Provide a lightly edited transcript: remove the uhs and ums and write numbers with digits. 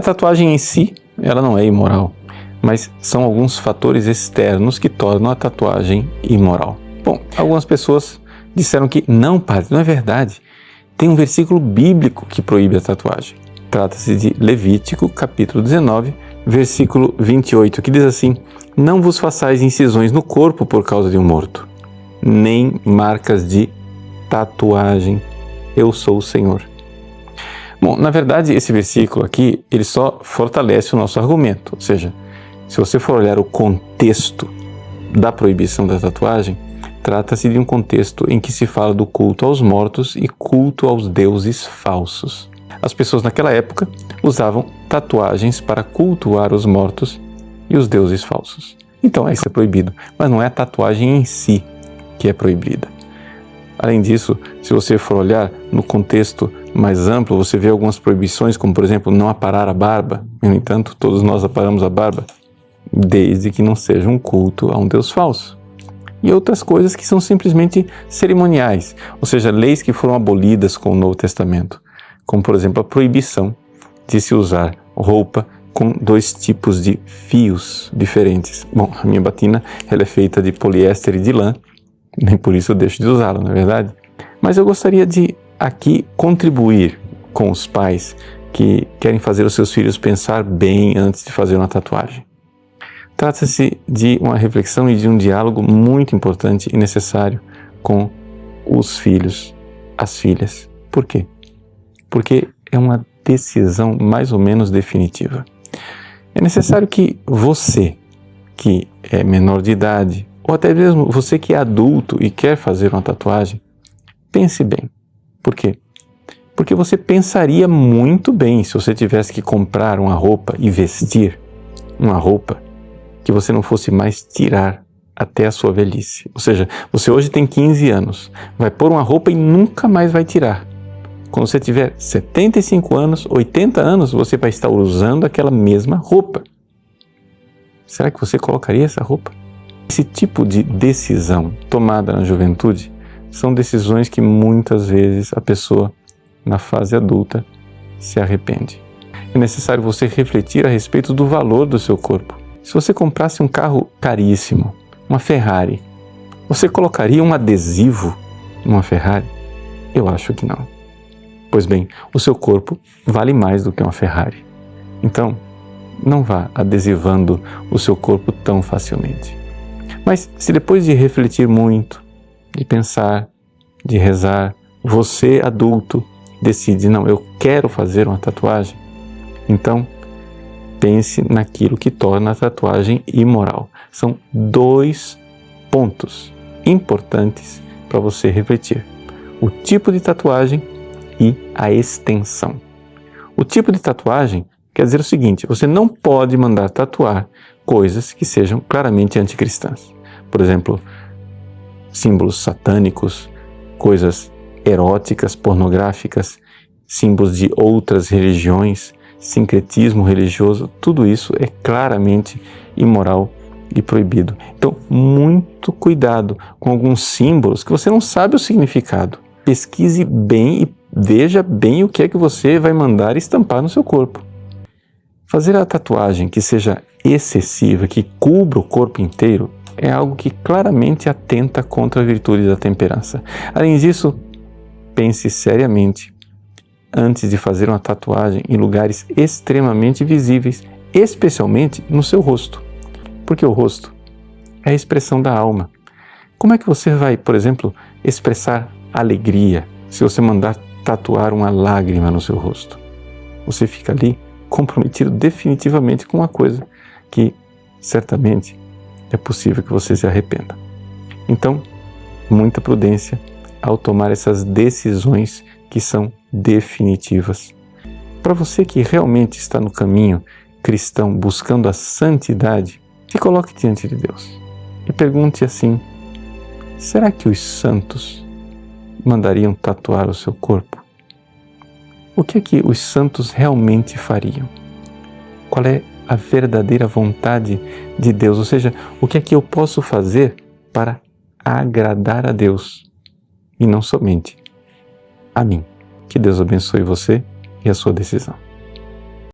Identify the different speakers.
Speaker 1: A tatuagem em si, ela não é imoral, mas são alguns fatores externos que tornam a tatuagem imoral. Bom, algumas pessoas disseram que não, padre, não é verdade. Tem um versículo bíblico que proíbe a tatuagem. Trata-se de Levítico, capítulo 19, versículo 28, que diz assim: não vos façais incisões no corpo por causa de um morto, nem marcas de tatuagem. Eu sou o Senhor. Bom, na verdade, esse versículo aqui, ele só fortalece o nosso argumento. Ou seja, se você for olhar o contexto da proibição da tatuagem, trata-se de um contexto em que se fala do culto aos mortos e culto aos deuses falsos. As pessoas naquela época usavam tatuagens para cultuar os mortos e os deuses falsos. Então, isso é proibido, mas não é a tatuagem em si que é proibida. Além disso, se você for olhar no contexto mais amplo, você vê algumas proibições, como por exemplo, não aparar a barba. No entanto, todos nós aparamos a barba, desde que não seja um culto a um deus falso. E outras coisas que são simplesmente cerimoniais, ou seja, leis que foram abolidas com o Novo Testamento, como por exemplo a proibição de se usar roupa com 2 tipos de fios diferentes. Bom, a minha batina ela é feita de poliéster e de lã, nem por isso eu deixo de usá-la, não é verdade? Mas eu gostaria de aqui contribuir com os pais que querem fazer os seus filhos pensar bem antes de fazer uma tatuagem. Trata-se de uma reflexão e de um diálogo muito importante e necessário com os filhos, as filhas. Por quê? Porque é uma decisão mais ou menos definitiva. É necessário que você, que é menor de idade, ou até mesmo você que é adulto e quer fazer uma tatuagem, pense bem. Por quê? Porque você pensaria muito bem se você tivesse que comprar uma roupa e vestir uma roupa que você não fosse mais tirar até a sua velhice. Ou seja, você hoje tem 15 anos, vai pôr uma roupa e nunca mais vai tirar. Quando você tiver 75 anos, 80 anos, você vai estar usando aquela mesma roupa. Será que você colocaria essa roupa? Esse tipo de decisão tomada na juventude são decisões que muitas vezes a pessoa, na fase adulta, se arrepende. É necessário você refletir a respeito do valor do seu corpo. Se você comprasse um carro caríssimo, uma Ferrari, você colocaria um adesivo numa Ferrari? Eu acho que não. Pois bem, o seu corpo vale mais do que uma Ferrari. Então, não vá adesivando o seu corpo tão facilmente. Mas se depois de refletir muito, de pensar, de rezar, você adulto decide, não, eu quero fazer uma tatuagem, então pense naquilo que torna a tatuagem imoral. São 2 pontos importantes para você refletir: o tipo de tatuagem e a extensão. O tipo de tatuagem quer dizer o seguinte: você não pode mandar tatuar coisas que sejam claramente anticristãs. Por exemplo, símbolos satânicos, coisas eróticas, pornográficas, símbolos de outras religiões, sincretismo religioso, tudo isso é claramente imoral e proibido. Então, muito cuidado com alguns símbolos que você não sabe o significado. Pesquise bem e veja bem o que é que você vai mandar estampar no seu corpo. Fazer a tatuagem que seja excessiva, que cubra o corpo inteiro, é algo que claramente atenta contra a virtude da temperança. Além disso, pense seriamente antes de fazer uma tatuagem em lugares extremamente visíveis, especialmente no seu rosto. Porque o rosto é a expressão da alma. Como é que você vai, por exemplo, expressar alegria se você mandar tatuar uma lágrima no seu rosto? Você fica ali comprometido definitivamente com uma coisa que certamente é possível que você se arrependa. Então, muita prudência ao tomar essas decisões que são definitivas. Para você que realmente está no caminho cristão buscando a santidade, se coloque diante de Deus e pergunte assim: será que os santos mandariam tatuar o seu corpo? O que é que os santos realmente fariam? Qual é a verdadeira vontade de Deus? Ou seja, o que é que eu posso fazer para agradar a Deus e não somente a mim? Que Deus abençoe você e a sua decisão.